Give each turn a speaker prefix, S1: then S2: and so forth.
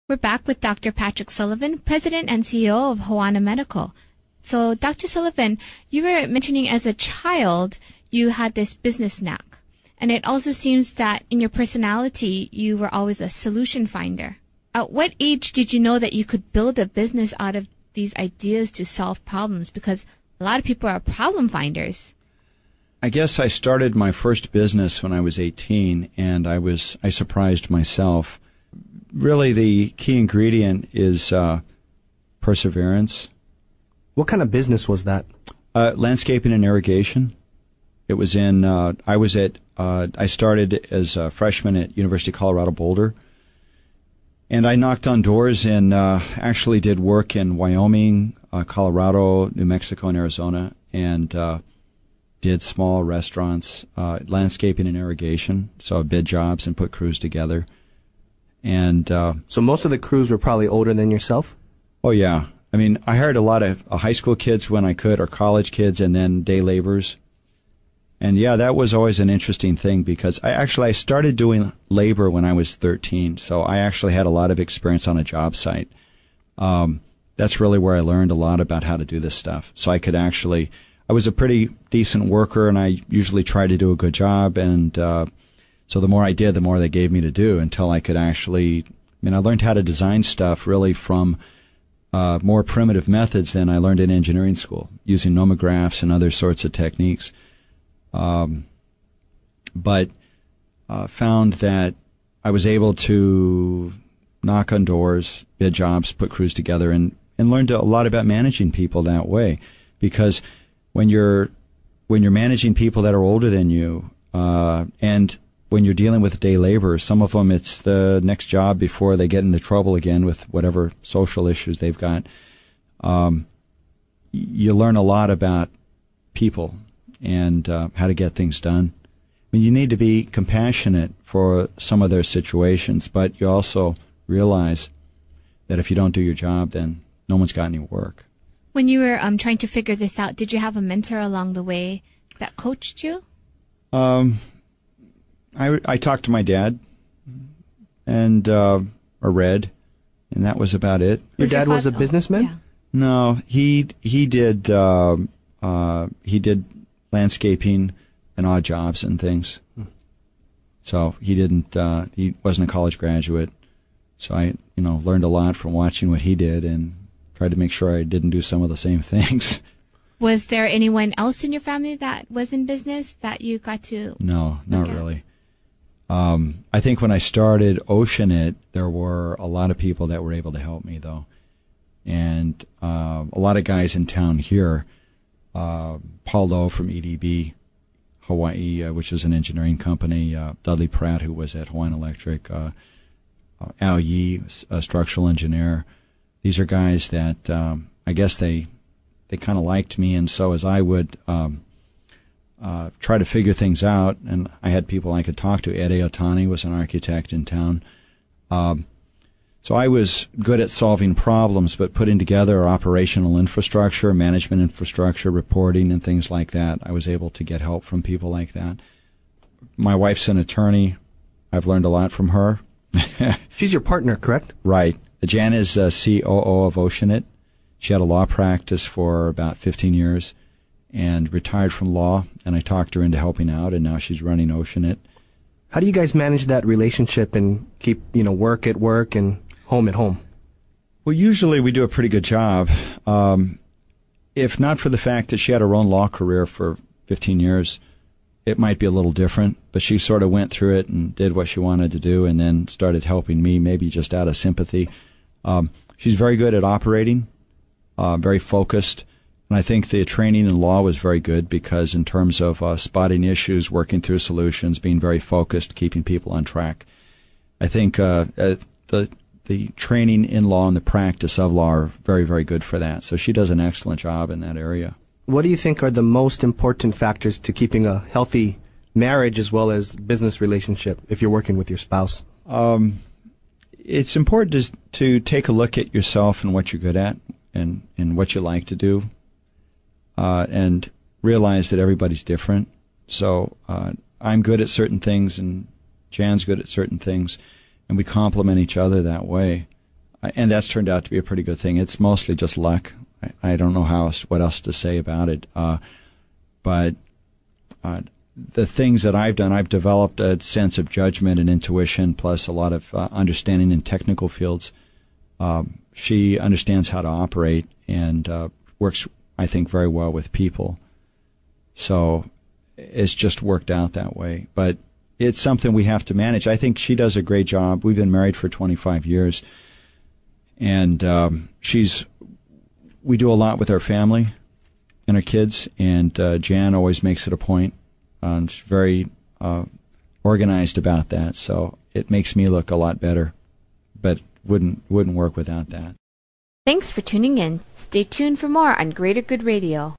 S1: We're back with Dr. Patrick Sullivan, President and CEO of Hoana Medical. So, Dr. Sullivan, you were mentioning as a child you had this business knack. And it also seems that in your personality, you were always a solution finder. At what age did you know that you could build a business out of these ideas to solve problems? Because a lot of people are problem finders.
S2: I guess I started my first business when I was 18, and I surprised myself. Really, the key ingredient is perseverance.
S3: What kind of business was that?
S2: Landscaping and irrigation. It was in, I started as a freshman at University of Colorado Boulder. And I knocked on doors and actually did work in Wyoming, Colorado, New Mexico, and Arizona, and did small restaurants, landscaping and irrigation. So I bid jobs and put crews together. And
S3: so most of the crews were probably older than yourself?
S2: Oh, yeah. I mean, I hired a lot of high school kids when I could, or college kids, and then day laborers. And yeah, that was always an interesting thing because I started doing labor when I was 13, so I actually had a lot of experience on a job site. That's really where I learned a lot about how to do this stuff. So I was a pretty decent worker, and I usually tried to do a good job, and so the more I did, the more they gave me to do until I could I learned how to design stuff really from more primitive methods than I learned in engineering school, using nomographs and other sorts of techniques. But found that I was able to knock on doors, bid jobs, put crews together, and learned a lot about managing people that way. Because when you're managing people that are older than you, and when you're dealing with day laborers, some of them it's the next job before they get into trouble again with whatever social issues they've got. You learn a lot about people and how to get things done. I mean, you need to be compassionate for some of their situations, but you also realize that if you don't do your job, then no one's got any work.
S1: When you were trying to figure this out, did you have a mentor along the way that coached you?
S2: I talked to my dad and or read, and that was about it.
S3: Your dad was a businessman?
S1: Yeah.
S2: No, he did landscaping and odd jobs and things. So he wasn't a college graduate. So I, learned a lot from watching what he did and tried to make sure I didn't do some of the same things.
S1: Was there anyone else in your family that was in business that you got to?
S2: No, not really. I think when I started Oceanit, there were a lot of people that were able to help me, though. And a lot of guys in town here, Paul Lowe from EDB, Hawaii, which is an engineering company, Dudley Pratt, who was at Hawaiian Electric, Al Yee, a structural engineer. These are guys that I guess they kind of liked me, and so as I would try to figure things out, and I had people I could talk to. Ed Otani was an architect in town. So I was good at solving problems, but putting together operational infrastructure, management infrastructure, reporting, and things like that. I was able to get help from people like that. My wife's an attorney. I've learned a lot from her.
S3: She's your partner, correct?
S2: Right. Jan is COO of Oceanit. She had a law practice for about 15 years and retired from law, and I talked her into helping out, and now she's running Oceanit.
S3: How do you guys manage that relationship and keep, work at work and home at home?
S2: Well, usually we do a pretty good job. If not for the fact that she had her own law career for 15 years, it might be a little different, but she sort of went through it and did what she wanted to do and then started helping me, maybe just out of sympathy. She's very good at operating, very focused. And I think the training in law was very good because in terms of spotting issues, working through solutions, being very focused, keeping people on track. I think the training in law and the practice of law are very, very good for that. So she does an excellent job in that area.
S3: What do you think are the most important factors to keeping a healthy marriage as well as business relationship if you're working with your spouse?
S2: It's important to take a look at yourself and what you're good at and what you like to do. And realize that everybody's different. So I'm good at certain things, and Jan's good at certain things, and we complement each other that way. and that's turned out to be a pretty good thing. It's mostly just luck. I don't know what else to say about it. But the things that I've done, I've developed a sense of judgment and intuition, plus a lot of understanding in technical fields. She understands how to operate and works, I think, very well with people. So it's just worked out that way. But it's something we have to manage. I think she does a great job. We've been married for 25 years. And we do a lot with our family and our kids. And Jan always makes it a point. She's very organized about that. So it makes me look a lot better. But wouldn't work without that.
S1: Thanks for tuning in. Stay tuned for more on Greater Good Radio.